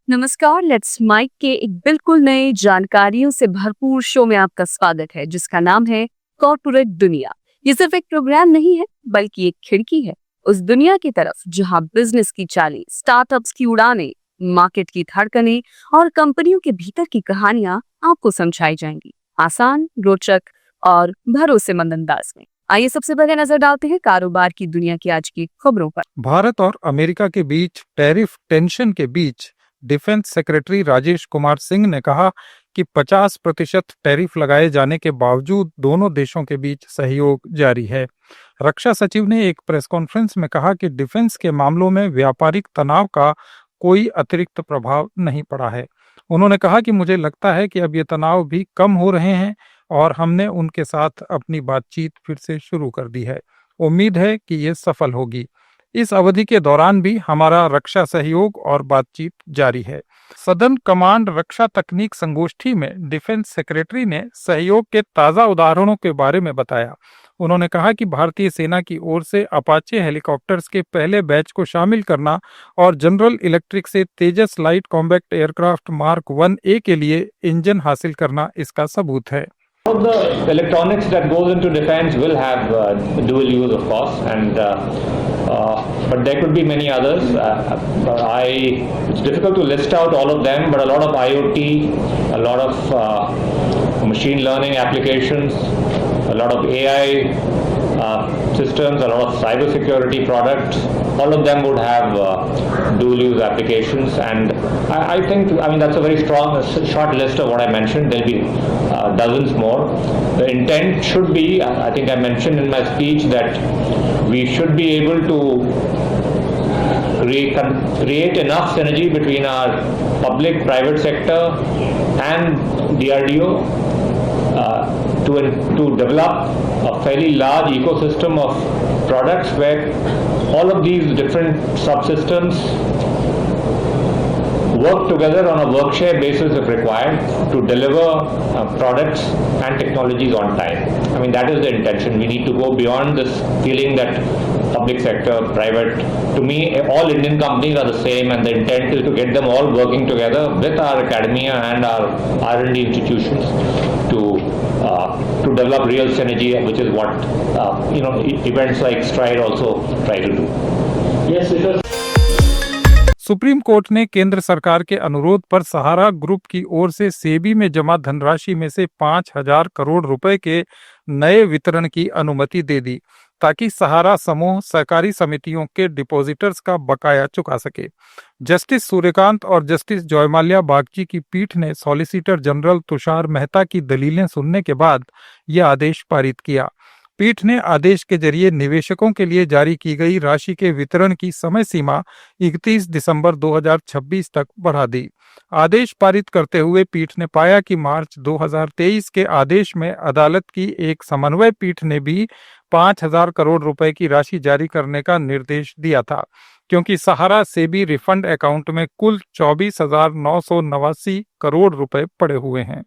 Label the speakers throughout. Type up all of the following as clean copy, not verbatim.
Speaker 1: नमस्कार, let's mic के एक बिल्कुल नए जानकारियों से भरपूर शो में आपका स्वागत है जिसका नाम है कॉर्पोरेट दुनिया। ये सिर्फ एक प्रोग्राम नहीं है बल्कि एक खिड़की है उस दुनिया की तरफ जहां बिजनेस की चालें, स्टार्टअप्स की उड़ानें, मार्केट की धड़कनें और कंपनियों के भीतर की कहानियां आपको समझाई जाएंगी आसान, रोचक और भरोसेमंद अंदाज में। आइए सबसे पहले नजर डालते हैं कारोबार की दुनिया की आज की खबरों पर।
Speaker 2: भारत और अमेरिका के बीच टैरिफ टेंशन के बीच डिफेंस सेक्रेटरी राजेश कुमार सिंह ने कहा कि 50% टैरिफ लगाए जाने के बावजूद दोनों देशों के बीच सहयोग जारी है। रक्षा सचिव ने एक प्रेस कॉन्फ्रेंस में कहा कि डिफेंस के मामलों में व्यापारिक तनाव का कोई अतिरिक्त प्रभाव नहीं पड़ा है। उन्होंने कहा कि मुझे लगता है कि अब ये तनाव भी कम हो रहे हैं और हमने उनके साथ अपनी बातचीत फिर से शुरू कर दी है। उम्मीद है कि ये सफल होगी। इस अवधि के दौरान भी हमारा रक्षा सहयोग और बातचीत जारी है। सदन कमांड रक्षा तकनीक संगोष्ठी में डिफेंस सेक्रेटरी ने सहयोग के ताज़ा उदाहरणों के बारे में बताया। उन्होंने कहा कि भारतीय सेना की ओर से अपाचे हेलीकॉप्टर्स के पहले बैच को शामिल करना और जनरल इलेक्ट्रिक से Tejas light combat aircraft mark 1A के लिए इंजन हासिल करना इसका सबूत है।
Speaker 3: All the electronics that goes into defense will have dual use, of course, and but there could be many others. It's difficult to list out all of them, but a lot of IoT, a lot of machine learning applications, a lot of AI systems, a lot of cyber security products. All of them would have dual use applications, and I think that's a very strong, short list of what I mentioned. There'll be dozens more. The intent should be, I think I mentioned in my speech, that we should be able to create enough synergy between our public private sector and DRDO to develop a fairly large ecosystem of products where all of these different subsystems work together on a work share basis if required to deliver products and technologies on time. That is the intention. We need to go beyond this feeling that public sector, private, to me all Indian companies are the same, and the intent is to get them all working together with our academia and our R&D institutions to develop real synergy, which is what events like Stride also try to do. Yes, it was.
Speaker 2: Supreme court ने केंद्र सरकार के अनुरोध पर सहारा group की ओर से सेबी में जमा धनराशि में से 5,000 करोड़ रुपए के नए वितरण की अनुमति दे दी ताकि सहारा समूह सहकारी समितियों के डिपॉजिटर्स का बकाया चुका सके। जस्टिस सूर्यकांत और जस्टिस जयमाल्या बागची की पीठ ने सॉलिसिटर जनरल तुषार मेहता की दलीलें सुनने के बाद यह आदेश पारित किया। पीठ ने आदेश के जरिए निवेशकों के लिए जारी की गई राशि के वितरण की समय सीमा 31 दिसंबर 2026 तक बढ़ा दी। आदेश पारित करते हुए पीठ ने पाया कि मार्च 2023 के आदेश में अदालत की एक समन्वय पीठ ने भी 5,000 करोड़ रुपए की राशि जारी करने का निर्देश दिया था, क्योंकि सहारा सेबी रिफंड अकाउंट में कुल 24,989 करोड़ रुपए पड़े हुए हैं।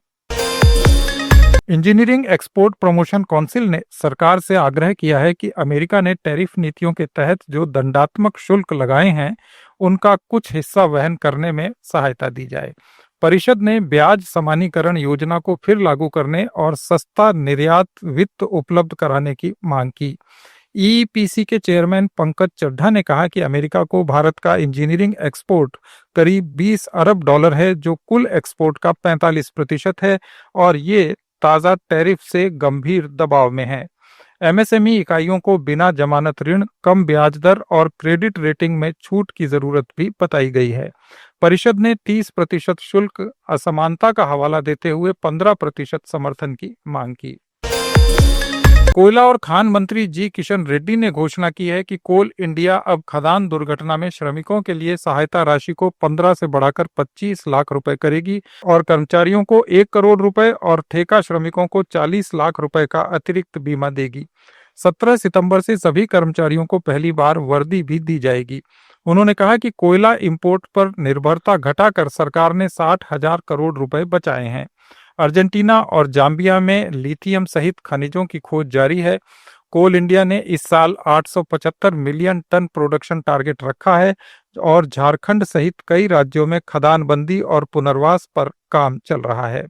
Speaker 2: इंजीनियरिंग एक्सपोर्ट प्रमोशन काउंसिल ने सरकार से आग्रह किया है कि अमेरिका ने टैरिफ नीतियों के तहत जो दंडात्मक शुल्क लगाए हैं उनका कुछ हिस्सा वहन करने में सहायता दी जाए। परिषद ने ब्याज समानीकरण योजना को फिर लागू करने और सस्ता निर्यात वित्त उपलब्ध कराने की मांग की। ईईपीसी के चेयरमैन पंकज चड्ढा ने कहा कि अमेरिका को भारत का इंजीनियरिंग एक्सपोर्ट करीब 20 अरब डॉलर है, जो कुल एक्सपोर्ट का 45% है, और ये ताज़ा टैरिफ से गंभीर दबाव में है। एमएसएमई इकाइयों को बिना जमानत ऋण, कम ब्याज दर और क्रेडिट रेटिंग में छूट की जरूरत भी बताई गई है। परिषद ने 30% शुल्क असमानता का हवाला देते हुए 15% समर्थन की मांग की। कोयला और खान मंत्री जी किशन रेड्डी ने घोषणा की है कि कोल इंडिया अब खदान दुर्घटना में श्रमिकों के लिए सहायता राशि को 15 से बढ़ाकर 25 लाख रुपए करेगी और कर्मचारियों को 1 करोड़ रुपए और ठेका श्रमिकों को 40 लाख रुपए का अतिरिक्त बीमा देगी। 17 सितंबर से सभी कर्मचारियों को पहली बार वर्दी भी दी जाएगी। उन्होंने कहा कि कोयला इंपोर्ट पर निर्भरता घटाकर सरकार ने 60,000 करोड़ रुपए बचाए हैं। अर्जेंटीना और जाम्बिया में लिथियम सहित खनिजों की खोज जारी है। कोल इंडिया ने इस साल 875 मिलियन टन प्रोडक्शन टारगेट रखा है, और झारखंड सहित कई राज्यों में खदानबंदी और पुनर्वास पर काम चल रहा है।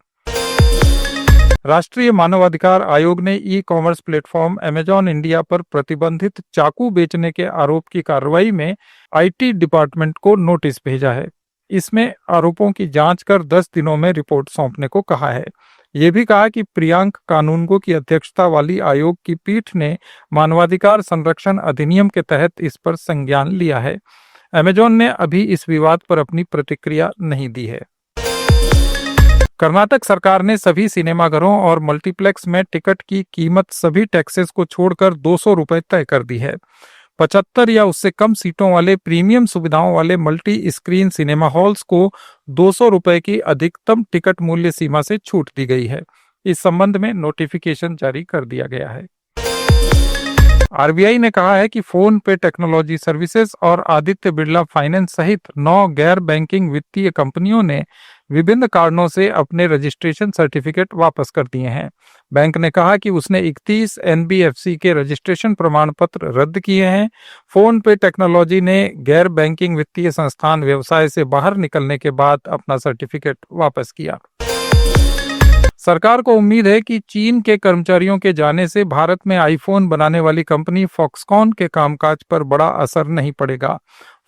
Speaker 2: राष्ट्रीय मानवाधिकार आयोग ने e commerce platform Amazon India पर प्रतिबंधित चाकू बेचने के आरोप की कार्रवाई में आईटी डिपार्टमेंट को नोटिस भेजा है। इसमें आरोपों की जांच कर 10 दिनों में रिपोर्ट सौंपने को कहा है। ये भी कहा कि प्रियांक कानूनगो की अध्यक्षता वाली आयोग की पीठ ने मानवाधिकार संरक्षण अधिनियम के तहत इस पर संज्ञान लिया है। अमेजॉन ने अभी इस विवाद पर अपनी प्रतिक्रिया नहीं दी है। कर्नाटक सरकार ने सभी सिनेमाघरों और मल्टीप्लेक्स में टिकट की कीमत सभी टैक्सेस को छोड़कर 200 रुपए तय कर दी है। 75 या उससे कम सीटों वाले प्रीमियम सुविधाओं वाले मल्टी स्क्रीन सिनेमा हॉल्स को 200 रुपए की अधिकतम टिकट मूल्य सीमा से छूट दी गई है। इस संबंध में नोटिफिकेशन जारी कर दिया गया है। आरबीआई ने कहा है कि फोन पे टेक्नोलॉजी सर्विसेज और आदित्य बिरला फाइनेंस सहित 9 गैर बैंकिंग वित्तीय कंपनियों ने विभिन्न कारणों से अपने रजिस्ट्रेशन सर्टिफिकेट वापस कर दिए हैं। बैंक ने कहा कि उसने 31 एनबीएफसी के रजिस्ट्रेशन प्रमाण पत्र रद्द किए हैं। फोन पे टेक्नोलॉजी ने गैर बैंकिंग वित्तीय संस्थान व्यवसाय से बाहर निकलने के बाद अपना सर्टिफिकेट वापस किया। सरकार को उम्मीद है कि चीन के कर्मचारियों के जाने से भारत में आईफोन बनाने वाली कंपनी फॉक्सकॉन के कामकाज पर बड़ा असर नहीं पड़ेगा।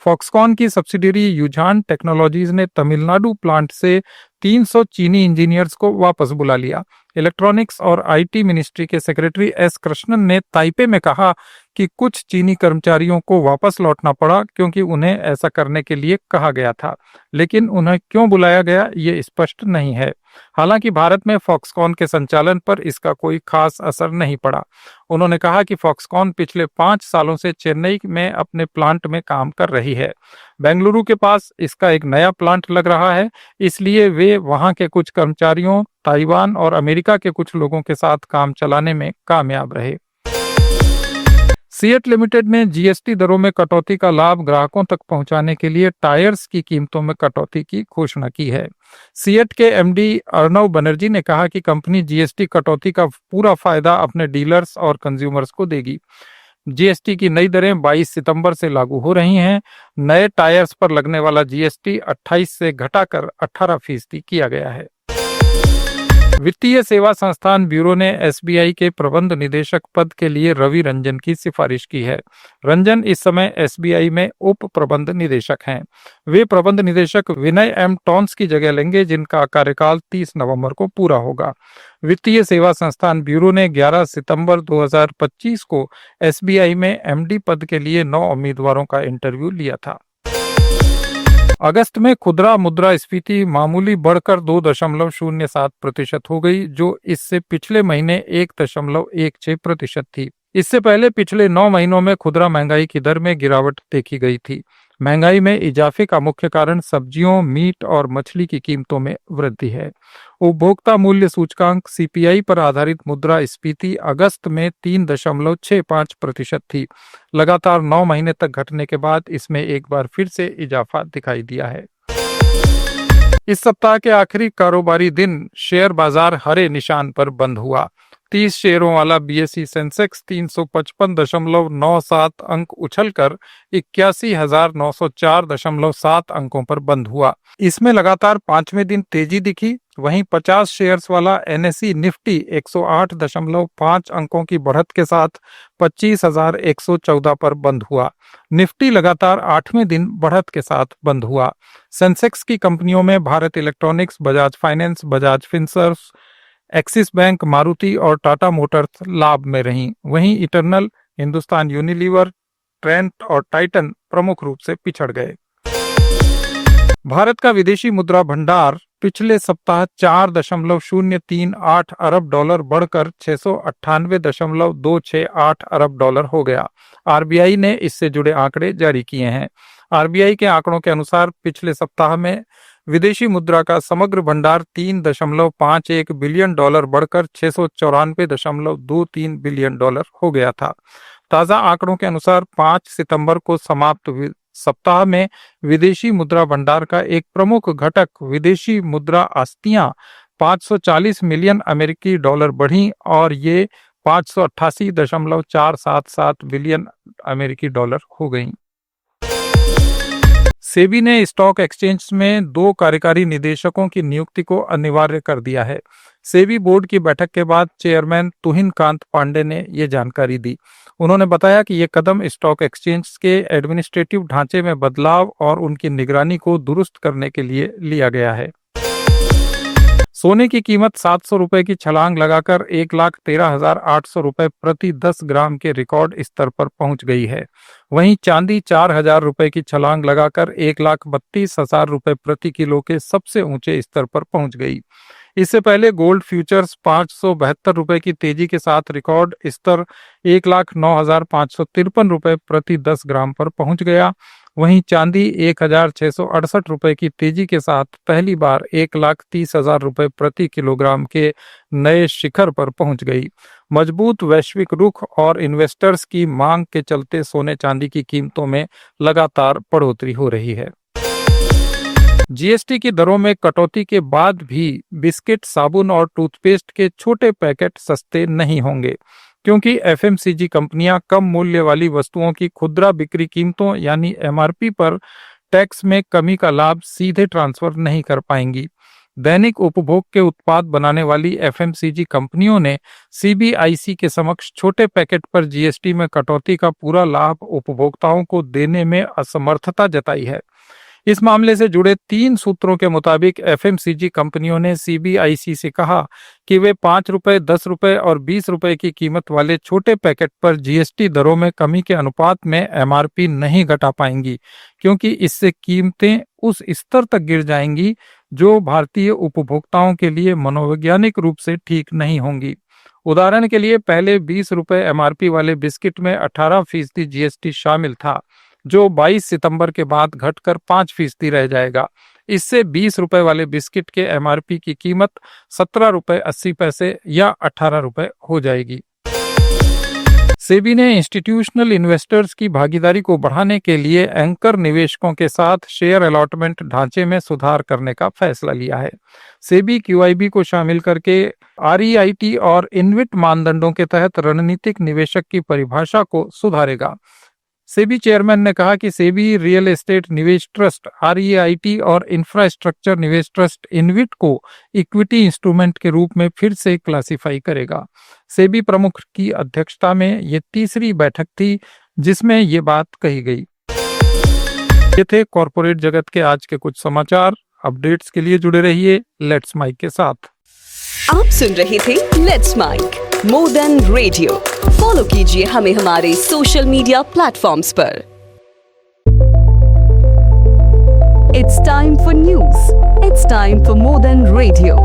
Speaker 2: फॉक्सकॉन की सब्सिडियरी युझान टेक्नोलॉजीज ने तमिलनाडु प्लांट से 300 चीनी इंजीनियर्स को वापस बुला लिया। इलेक्ट्रॉनिक्स और आईटी मिनिस्ट्री के सेक्रेटरी एस कृष्णन ने ताइपे में कहा कि कुछ चीनी कर्मचारियों को वापस लौटना पड़ा क्योंकि उन्हें ऐसा करने के लिए कहा गया था, लेकिन उन्हें क्यों बुलाया गया ये स्पष्ट नहीं है। हालांकि भारत में फॉक्सकॉन के संचालन पर इसका कोई खास असर नहीं पड़ा। उन्होंने कहा कि फॉक्सकॉन पिछले 5 सालों से चेन्नई में अपने प्लांट में काम कर रही है। बेंगलुरु के पास इसका एक नया प्लांट लग रहा है, इसलिए वे वहां के कुछ कर्मचारियों, ताइवान और अमेरिका के कुछ लोगों के साथ काम चलाने में कामयाब रहे। सीएट लिमिटेड ने जीएसटी दरों में कटौती का लाभ ग्राहकों तक पहुंचाने के लिए टायर्स की कीमतों में कटौती की घोषणा की है। सीएट के एमडी अर्णव बनर्जी ने कहा कि कंपनी जीएसटी कटौती का पूरा फायदा अपने डीलर्स और कंज्यूमर्स को देगी। जीएसटी की नई दरें 22 सितंबर से लागू हो रही हैं। नए टायर्स पर लगने वाला जीएसटी 28 से घटाकर 18% किया गया है। वित्तीय सेवा संस्थान ब्यूरो ने एसबीआई के प्रबंध निदेशक पद के लिए रवि रंजन की सिफारिश की है। रंजन इस समय एसबीआई में उप प्रबंध निदेशक हैं। वे प्रबंध निदेशक विनय एम टॉन्स की जगह लेंगे, जिनका कार्यकाल 30 नवंबर को पूरा होगा। वित्तीय सेवा संस्थान ब्यूरो ने 11 सितंबर 2025 को एसबीआई में एमडी पद के लिए 9 उम्मीदवारों का इंटरव्यू लिया था। अगस्त में खुदरा मुद्रास्फीति मामूली बढ़कर 2.07% हो गई, जो इससे पिछले महीने 1.16% थी। इससे पहले पिछले 9 महीनों में खुदरा महंगाई की दर में गिरावट देखी गई थी। महंगाई में इजाफे का मुख्य कारण सब्जियों, मीट और मछली की कीमतों में वृद्धि है। उपभोक्ता मूल्य सूचकांक सीपीआई पर आधारित मुद्रास्फीति अगस्त में 3.65% थी। लगातार 9 महीने तक घटने के बाद इसमें एक बार फिर से इजाफा दिखाई दिया है। इस सप्ताह के आखिरी कारोबारी दिन शेयर बाजार हरे निशान पर बंद हुआ। 30 शेयरों वाला बीएसई सेंसेक्स 355.97 अंक उछलकर 81,904.7 अंकों पर बंद हुआ। इसमें लगातार 5वें दिन तेजी दिखी। वहीं 50 शेयर्स वाला एनएसई निफ्टी 108.5 अंकों की बढ़त के साथ 25,114 पर बंद हुआ। निफ्टी लगातार 8वें दिन बढ़त के साथ बंद हुआ। सेंसेक्स की कंपनियों में Bharat electronics, Bajaj finance, Bajaj Finserv, axis bank, Maruti और टाटा मोटर्स लाभ में रहीं। वहीं इटर्नल, हिंदुस्तान यूनिलीवर, ट्रेंट और टाइटन प्रमुख रूप से पिछड़ गए। भारत का विदेशी मुद्रा भंडार पिछले सप्ताह 4.038 अरब डॉलर बढ़कर 698.268 अरब डॉलर हो गया। आरबीआई ने इससे जुड़े आंकड़े जारी किए हैं। आरबीआई के आंकड़ों के अनुसार पिछले सप्ताह में विदेशी मुद्रा का समग्र भंडार 3.51 बिलियन डॉलर बढ़कर 694.23 बिलियन डॉलर हो गया था। ताजा आंकड़ों के अनुसार 5 सितंबर को समाप्त सप्ताह में विदेशी मुद्रा भंडार का एक प्रमुख घटक विदेशी मुद्रा आस्तियां 540 मिलियन अमेरिकी डॉलर बढ़ी और ये 588.477 बिलियन अमेरिकी डॉलर हो गईं। सेबी ने स्टॉक एक्सचेंज में 2 कार्यकारी निदेशकों की नियुक्ति को अनिवार्य कर दिया है। सेबी बोर्ड की बैठक के बाद चेयरमैन तुहिन कांत पांडे ने ये जानकारी दी। उन्होंने बताया कि ये कदम स्टॉक एक्सचेंज के एडमिनिस्ट्रेटिव ढांचे में बदलाव और उनकी निगरानी को दुरुस्त करने के लिए लिया गया है। सोने की कीमत 700 रुपए की छलांग लगाकर 1,13,800 रुपए प्रति 10 ग्राम के रिकॉर्ड स्तर पर पहुंच गई है। वहीं चांदी 4,000 रुपए की छलांग लगाकर 1,32,000 रुपए प्रति किलो के सबसे ऊंचे स्तर पर पहुंच गई। इससे पहले गोल्ड फ्यूचर्स 572 रुपए की तेजी के साथ रिकॉर्ड स्तर 1,09,553 रुपए प्रति 10 ग्राम पर पहुंच गया। वहीं चांदी 1,668 रुपए की तेजी के साथ पहली बार 1,30,000 रुपए प्रति किलोग्राम के नए शिखर पर पहुंच गई। मजबूत वैश्विक रुख और इन्वेस्टर्स की मांग के चलते सोने चांदी की कीमतों में लगातार बढ़ोतरी हो रही है। जीएसटी की दरों में कटौती के बाद भी बिस्किट, साबुन और टूथपेस्ट के छोटे पैकेट सस्ते नहीं होंगे, क्योंकि एफएमसीजी कंपनियां कम मूल्य वाली वस्तुओं की खुदरा बिक्री कीमतों यानी एमआरपी पर टैक्स में कमी का लाभ सीधे ट्रांसफर नहीं कर पाएंगी। दैनिक उपभोग के उत्पाद बनाने वाली एफएमसीजी कंपनियों ने सीबीआईसी के समक्ष छोटे पैकेट पर जीएसटी में कटौती का पूरा लाभ उपभोक्ताओं को देने में असमर्थता जताई है। इस मामले से जुड़े 3 सूत्रों के मुताबिक एफएमसीजी कंपनियों ने सीबीआईसी से कहा कि वे 5 रुपए, 10 रुपए और 20 रुपए की कीमत वाले छोटे पैकेट पर जीएसटी दरों में कमी के अनुपात में एमआरपी नहीं घटा पाएंगी, क्योंकि इससे कीमतें उस स्तर तक गिर जाएंगी जो भारतीय उपभोक्ताओं के लिए मनोवैज्ञानिक रूप से ठीक नहीं होंगी। उदाहरण के लिए पहले 20 रुपए एमआरपी वाले बिस्किट में 18% जीएसटी शामिल था, जो 22 सितंबर के बाद घटकर 5% रह जाएगा। इससे 20 रुपए वाले बिस्किट के एमआरपी की कीमत 17 रुपए 80 पैसे या 18 रुपए हो जाएगी। सेबी ने इंस्टीट्यूशनल इन्वेस्टर्स की भागीदारी को बढ़ाने के लिए एंकर निवेशकों के साथ शेयर अलॉटमेंट ढांचे में सुधार करने का फैसला लिया है। सेबी क्यूआईबी को शामिल करके आरईआईटी और इन्विट मानदंडों के तहत रणनीतिक निवेशक की परिभाषा को सुधारेगा। सेबी चेयरमैन ने कहा कि सेबी रियल एस्टेट निवेश ट्रस्ट आरईआईटी और इंफ्रास्ट्रक्चर निवेश ट्रस्ट इन्विट को इक्विटी इंस्ट्रूमेंट के रूप में फिर से क्लासिफाई करेगा। सेबी प्रमुख की अध्यक्षता में ये तीसरी बैठक थी जिसमें ये बात कही गई। ये थे कॉर्पोरेट जगत के आज के कुछ समाचार। अपडेट्स के लिए जुड़े रहिए लेट्स माइक के साथ।
Speaker 1: आप सुन रहे थे let's mic more than radio. Follow कीजिए हमें हमारे सोशल मीडिया प्लेटफॉर्म्स पर। It's time for news. It's time for more than radio.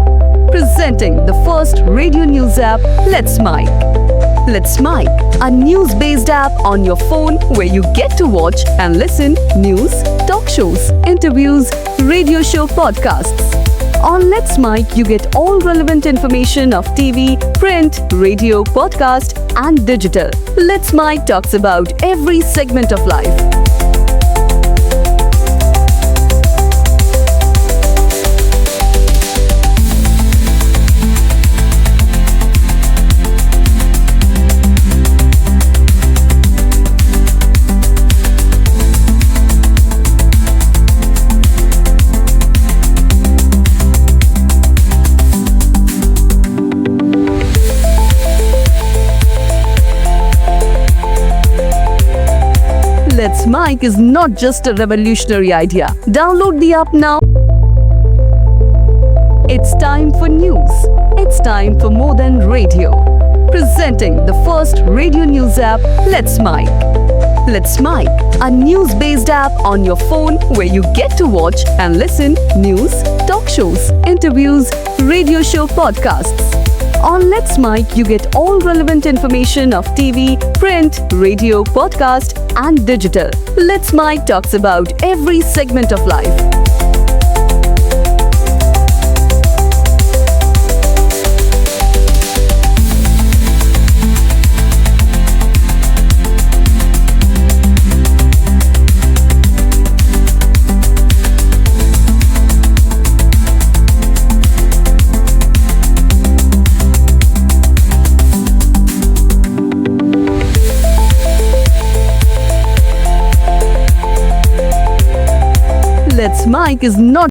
Speaker 1: Presenting the first radio news app, Let's Mic. Let's Mic, a news-based app on your phone where you get to watch and listen news, talk shows, interviews, radio show podcasts. On Let's Mic, you get all relevant information of TV, print, radio, podcast, and digital. Let's Mic talks about every segment of life. Let's Mic is not just a revolutionary idea. Download the app now. It's time for news. It's time for more than radio. Presenting the first radio news app, Let's Mic. Let's Mic, a news-based app on your phone where you get to watch and listen news, talk shows, interviews, radio show podcasts. On Let's Mic, you get all relevant information of TV, print, radio, podcast, and digital. Let's Mic talks about every segment of life. Mike is not